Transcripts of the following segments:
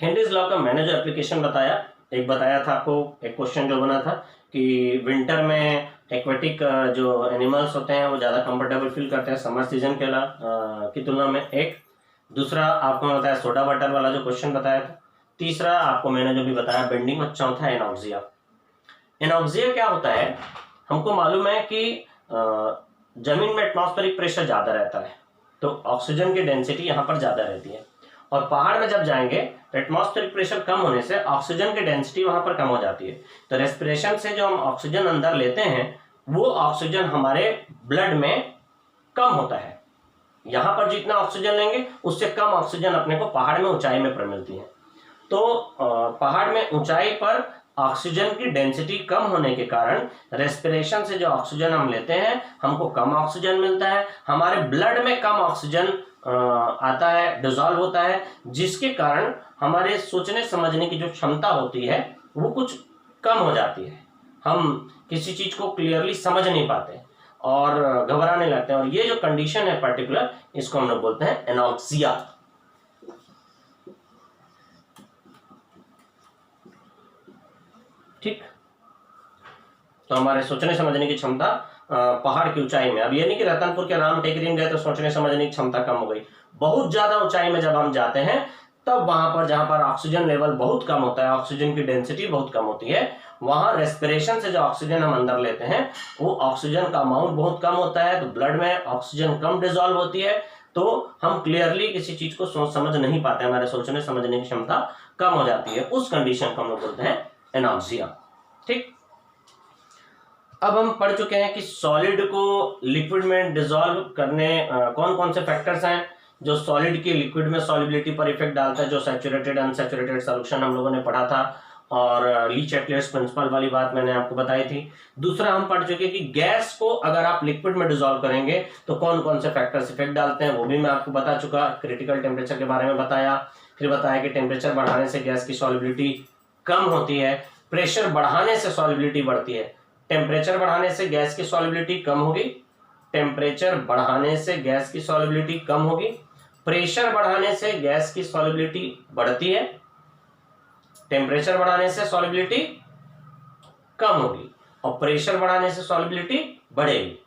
Henry's law का मैंने जो एप्लीकेशन बताया, एक बताया था आपको, एक क्वेश्चन जो बना था कि विंटर में एक्वेटिक जो एनिमल्स होते हैं वो ज़्यादा कंफर्टेबल फील करते हैं समर सीजन के की तुलना में। एक दूसरा आपको मैं बताया सोडा वाटर वाला जो क्वेश्चन बताया था। तीसरा आपको मैंने जो भी बताया बेंडिंग, और चौथा एनॉक्सिया। एनॉक्सिया क्या होता है, हमको मालूम है कि जमीन में एटमॉस्फेरिक प्रेशर ज़्यादा रहता है तो ऑक्सीजन की डेंसिटी यहाँ पर ज़्यादा रहती है, और पहाड़ में जब जाएंगे तो एटमॉस्फेरिक प्रेशर कम होने से ऑक्सीजन की डेंसिटी वहां पर कम हो जाती है। तो रेस्पिरेशन से जो हम ऑक्सीजन अंदर लेते हैं वो ऑक्सीजन हमारे ब्लड में कम होता है। यहाँ पर जितना ऑक्सीजन लेंगे उससे कम ऑक्सीजन अपने को पहाड़ में ऊंचाई में मिलती है। तो पहाड़ में ऊंचाई पर ऑक्सीजन की डेंसिटी कम होने के कारण रेस्पिरेशन से जो ऑक्सीजन हम लेते हैं हमको कम ऑक्सीजन मिलता है, हमारे ब्लड में कम ऑक्सीजन आता है, डिजॉल्व होता है, जिसके कारण हमारे सोचने समझने की जो क्षमता होती है वो कुछ कम हो जाती है। हम किसी चीज को क्लियरली समझ नहीं पाते और घबराने लगते हैं, और ये जो कंडीशन है पर्टिकुलर, इसको हम लोग बोलते हैं एनॉक्सिया। ठीक, तो हमारे सोचने समझने की क्षमता पहाड़ की ऊंचाई में, अब ये नहीं कि रतनपुर के राम टेकरी में गए तो सोचने समझने की क्षमता कम हो गई, बहुत ज्यादा ऊंचाई में जब हम जाते हैं तब वहां पर जहां पर ऑक्सीजन लेवल बहुत कम होता है, ऑक्सीजन की डेंसिटी बहुत कम होती है, वहां रेस्पिरेशन से जो ऑक्सीजन हम अंदर लेते हैं वो ऑक्सीजन का अमाउंट बहुत कम होता है, तो ब्लड में ऑक्सीजन कम डिजॉल्व होती है, तो हम क्लियरली किसी चीज को सोच समझ नहीं पाते, हमारे सोचने समझने की क्षमता कम हो जाती है। उस कंडीशन को हम लोग बोलते हैं एनॉक्सिया। ठीक, अब हम पढ़ चुके हैं कि सॉलिड को लिक्विड में डिसॉल्व करने कौन कौन से फैक्टर्स हैं जो सॉलिड की लिक्विड में सॉल्युबिलिटी पर इफेक्ट डालता है, जो सैचुरेटेड अनसैचुरेटेड सॉल्यूशन हम लोगों ने पढ़ा था, और ली-चैटलेट्स प्रिंसिपल वाली बात मैंने आपको बताई थी। दूसरा हम पढ़ चुके कि गैस को अगर आप लिक्विड में डिसॉल्व करेंगे तो कौन कौन से फैक्टर्स इफेक्ट डालते हैं, वो भी मैं आपको बता चुका। क्रिटिकल टेम्परेचर के बारे में बताया, फिर बताया कि टेम्परेचर बढ़ाने से गैस की सॉल्युबिलिटी कम होती है, प्रेशर बढ़ाने से सॉल्युबिलिटी बढ़ती है। टेम्परेचर बढ़ाने से गैस की सॉल्युबिलिटी कम होगी, टेम्परेचर बढ़ाने से गैस की सॉल्युबिलिटी कम होगी, प्रेशर बढ़ाने से गैस की सॉल्युबिलिटी बढ़ती है, टेम्परेचर बढ़ाने से सॉल्युबिलिटी कम होगी, और प्रेशर बढ़ाने से सॉल्युबिलिटी बढ़ेगी।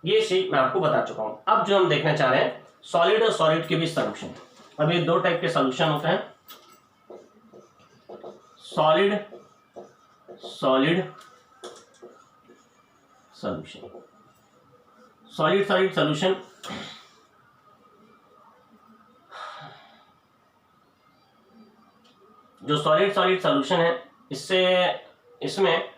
ये चीज मैं आपको बता चुका हूं। अब जो हम देखना चाह रहे हैं सॉलिड और सॉलिड के बीच सॉल्यूशन। अब ये दो टाइप के सॉल्यूशन होते हैं, solid solid solution. Solid solid solution जो सॉलिड सॉलिड सॉल्यूशन है इसमें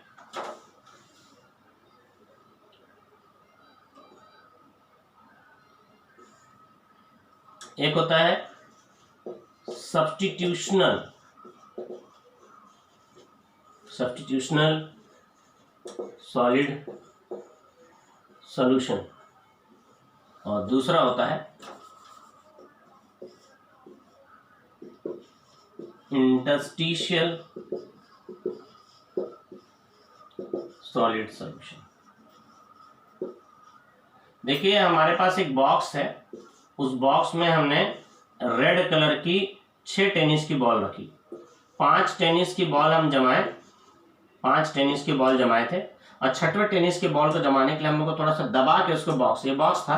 एक होता है सब्स्टिट्यूशनल सॉलिड सॉल्यूशन, और दूसरा होता है इंटरस्टिशियल सॉलिड सॉल्यूशन। देखिए हमारे पास एक बॉक्स है, उस बॉक्स में हमने रेड कलर की 6 टेनिस की बॉल रखी, 5 टेनिस की बॉल हम जमाए, 5 टेनिस की बॉल जमाए थे, और 6वें टेनिस की बॉल को जमाने के लिए हम लोग को थोड़ा सा दबा के उसको ये बॉक्स था,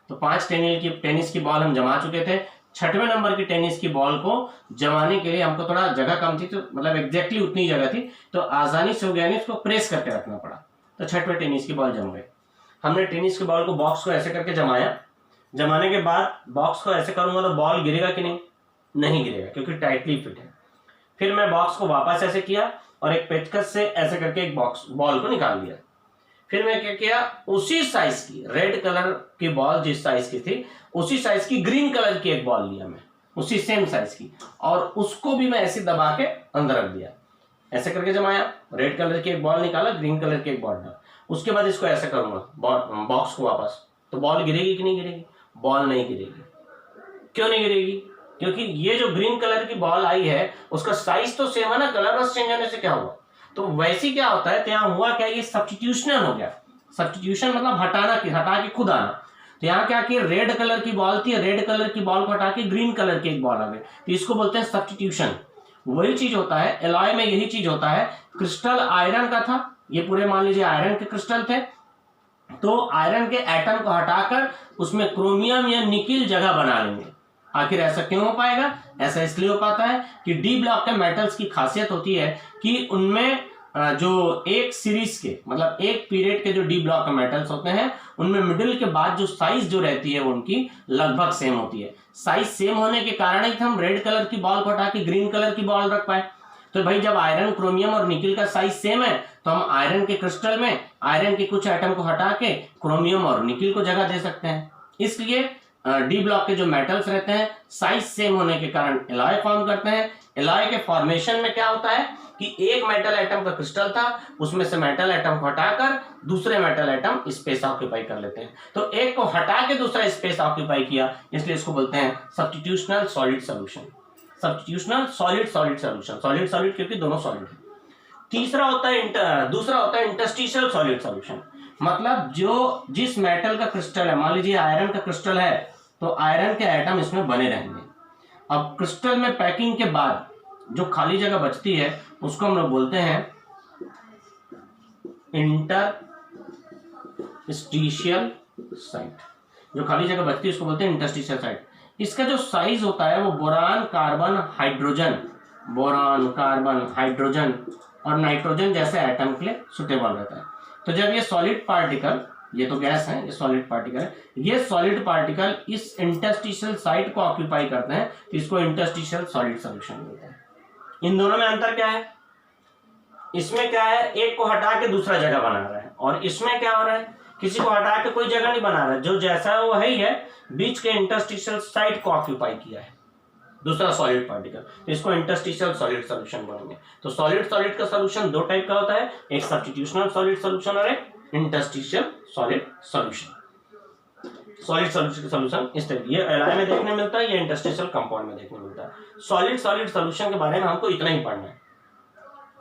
तो 5 टेनिस की बॉल हम जमा चुके थे। 6वें नंबर की टेनिस की बॉल को जमाने के लिए हमको थोड़ा जगह कम थी, तो मतलब एग्जैक्टली उतनी जगह थी, तो आसानी से हो गया नहीं, इसको प्रेस करके रखना पड़ा, तो 6वें टेनिस की बॉल जम गई। हमने टेनिस की बॉल को बॉक्स को ऐसे करके जमाया, जमाने के बाद बॉक्स को ऐसे करूंगा तो बॉल गिरेगा कि नहीं गिरेगा, क्योंकि टाइटली फिट है। फिर मैं बॉक्स को वापस ऐसे किया और एक पेचकस से ऐसे करके एक बॉल को निकाल लिया। फिर मैं क्या किया, उसी साइज की रेड कलर की बॉल जिस साइज की थी उसी साइज की ग्रीन कलर की एक बॉल लिया मैं, उसी सेम साइज की, और उसको भी मैं ऐसे दबा के अंदर रख दिया, ऐसे करके जमाया, रेड कलर की एक बॉल निकाला, ग्रीन कलर की एक बॉल डाला। उसके बाद इसको ऐसे करूंगा बॉक्स को वापस, तो बॉल गिरेगी कि नहीं गिरेगी? बॉल नहीं गिरेगी। क्यों नहीं गिरेगी? क्योंकि ये जो ग्रीन कलर की बॉल आई है उसका साइज तो सेम है ना, कलर बस चेंज होने से क्या हुआ। तो वैसे क्या होता है, तो यहाँ हुआ क्या, ये सब्स्टिट्यूशनल हो गया। सब्स्टिट्यूशन मतलब हटा के खुद आना। तो यहाँ क्या कि रेड कलर की बॉल थी, रेड कलर की बॉल को हटा के ग्रीन कलर की एक बॉल आ गई, तो इसको बोलते हैं सब्स्टिट्यूशन। वही चीज होता है एलॉय में, यही चीज होता है। क्रिस्टल आयरन का था, ये पूरे मान लीजिए आयरन के क्रिस्टल थे, तो आयरन के एटम को हटाकर उसमें क्रोमियम या निकिल जगह बना लेंगे। आखिर ऐसा क्यों हो पाएगा? ऐसा इसलिए हो पाता है कि डी ब्लॉक के मेटल्स की खासियत होती है कि उनमें जो एक सीरीज के मतलब एक पीरियड के जो डी ब्लॉक के मेटल्स होते हैं उनमें मिडिल के बाद जो साइज जो रहती है वो उनकी लगभग सेम होती है। साइज सेम होने के कारण ही हम रेड कलर की बॉल को हटा के ग्रीन कलर की बॉल रख पाए। तो भाई जब आयरन, क्रोमियम और निकिल का साइज सेम है तो हम आयरन के क्रिस्टल में आयरन के कुछ एटम को हटा के क्रोमियम और निकिल को जगह दे सकते हैं। इसलिए डी ब्लॉक के जो मेटल्स रहते हैं साइज सेम होने के कारण एलॉय फॉर्म करते हैं। एलॉय के फॉर्मेशन में क्या होता है कि एक मेटल एटम का क्रिस्टल था, उसमें से मेटल एटम को हटाकर दूसरे मेटल एटम स्पेस ऑक्यूपाई कर लेते हैं। तो एक को हटा के दूसरा स्पेस ऑक्यूपाई किया, इसलिए इसको बोलते हैं substitutional solid solution. Substitutional solid solid solution, solid solid क्योंकि दोनों सॉलिड है। दूसरा होता है इंटरस्टिशियल सॉलिड सॉल्यूशन। मतलब जो जिस मेटल का क्रिस्टल है, मान लीजिए आयरन का क्रिस्टल है तो आयरन के एटम इसमें बने रहेंगे। अब क्रिस्टल में पैकिंग के बाद जो खाली जगह बचती है उसको हम लोग बोलते हैं इंटरस्टिशियल साइट। जो खाली जगह बचती है उसको बोलते हैं इंटरस्टिशियल साइट। इसका जो साइज होता है वो बोरान, कार्बन, हाइड्रोजन और नाइट्रोजन जैसे एटम के लिए सुटेबल रहता है। तो जब ये सॉलिड पार्टिकल, ये तो गैस है, ये सॉलिड पार्टिकल है, ये सॉलिड पार्टिकल इस इंटरस्टिशियल साइट को ऑक्यूपाई करते हैं तो इसको इंटरस्टिशियल सॉलिड सॉल्यूशन मिलता है। इन दोनों में अंतर क्या है? इसमें क्या है, एक को हटा के दूसरा जगह बना रहा है, और इसमें क्या हो रहा है, किसी को हटा के कोई जगह नहीं बना रहा है, जो जैसा है वो है ही है, बीच के इंटरस्टिशियल साइट को ऑक्यूपाई किया है दूसरा सॉलिड पार्टिकल, तो इसको इंटरस्टिशियल सॉलिड सॉल्यूशन बोलेंगे। तो सॉलिड सॉलिड का सॉल्यूशन दो टाइप का होता है, एक सब्स्टिट्यूशनल सॉलिड सॉल्यूशन और एक interstitial solid solution. Solid solution solution इस तरह ये एलॉय में देखने मिलता है, या इंटरस्टिशियल कंपाउंड में देखने मिलता है। सॉलिड सॉलिड सॉल्यूशन के बारे में हमको इतना ही पढ़ना है।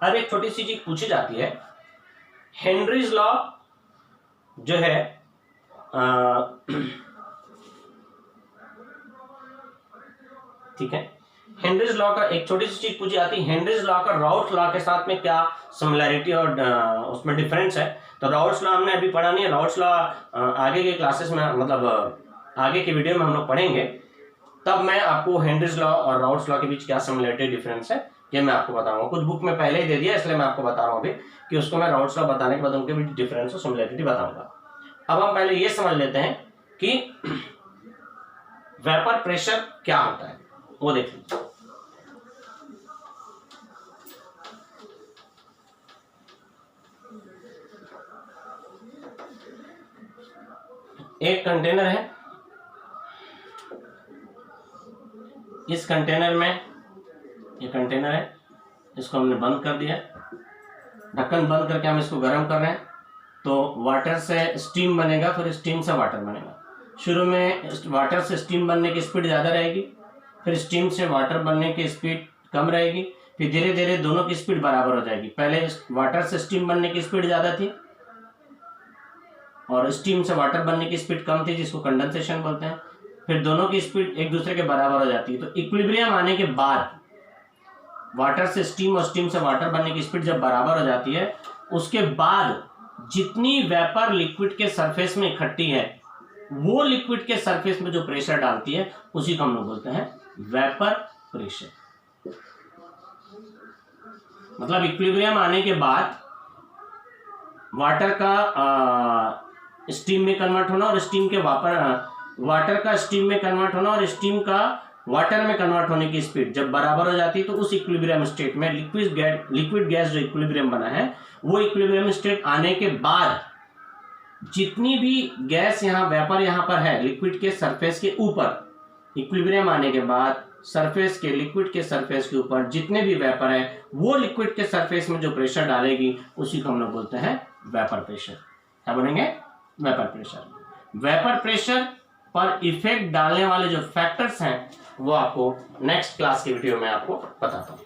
अब एक छोटी सी चीज पूछी जाती है, हेनरीज लॉ जो है ठीक है, हेनरीज लॉ का एक छोटी सी चीज पूछी जाती है, हेनरीज लॉ का राउल्ट लॉ के साथ में क्या सिमिलैरिटी और उसमें डिफरेंस है। तो राउल्ट लॉ हमने अभी पढ़ा नहीं है, राउल्ट लॉ आगे के क्लासेस में मतलब आगे की वीडियो में हम लोग पढ़ेंगे, तब मैं आपको हेनरीज लॉ और राउल्ट लॉ के बीच क्या सिमिलैरिटी डिफरेंस है ये मैं आपको बताऊंगा। कुछ बुक में पहले ही दे दिया इसलिए मैं आपको बता रहा हूँ अभी कि उसको मैं राउल्ट लॉ बताने के बाद उनके बीच डिफरेंस और सिमिलैरिटी बताऊंगा। अब हम पहले ये समझ लेते हैं कि वेपर प्रेशर क्या होता है, वो देख लीजिए। एक कंटेनर है, इस कंटेनर में ये कंटेनर है, इसको हमने बंद कर दिया, ढक्कन बंद करके हम इसको गर्म कर रहे हैं। तो वाटर से स्टीम बनेगा, फिर स्टीम से वाटर बनेगा। शुरू में वाटर से स्टीम बनने की स्पीड ज़्यादा रहेगी, फिर स्टीम से वाटर बनने की स्पीड कम रहेगी, फिर धीरे धीरे दोनों की स्पीड बराबर हो जाएगी। पहले वाटर से स्टीम बनने की स्पीड ज़्यादा थी और स्टीम से वाटर बनने की स्पीड कम थी, जिसको कंडेंसेशन बोलते हैं। फिर दोनों की स्पीड एक दूसरे के बराबर हो जाती है। तो इक्विलिब्रियम आने के बाद वाटर से स्टीम और स्टीम से वाटर बनने की स्पीड जब बराबर हो जाती है, उसके बाद जितनी वेपर लिक्विड के सरफेस में इकट्ठी है वो लिक्विड के सरफेस में जो प्रेशर डालती है उसी को हम लोग बोलते हैं वेपर प्रेशर। मतलब इक्विलिब्रियम आने के बाद वाटर का स्टीम में कन्वर्ट होना और स्टीम के वाटर का स्टीम में कन्वर्ट होना और स्टीम का वाटर में कन्वर्ट होने की स्पीड जब बराबर हो जाती है, तो उस इक्विलिब्रियम स्टेट में लिक्विड गैस जो इक्विलिब्रियम बना है वो इक्विलिब्रियम स्टेट आने के बाद जितनी भी गैस यहाँ वेपर यहाँ पर है लिक्विड के सरफेस के ऊपर, इक्विलिब्रियम आने के बाद सरफेस के लिक्विड के सरफेस के ऊपर जितने भी वेपर है वो लिक्विड के सरफेस में जो प्रेशर डालेगी उसी को हम लोग बोलते हैं वेपर प्रेशर। क्या बोलेंगे? Vapour pressure. वेपर प्रेशर पर इफेक्ट डालने वाले जो फैक्टर्स हैं वो आपको नेक्स्ट क्लास की वीडियो में आपको बताता हूँ।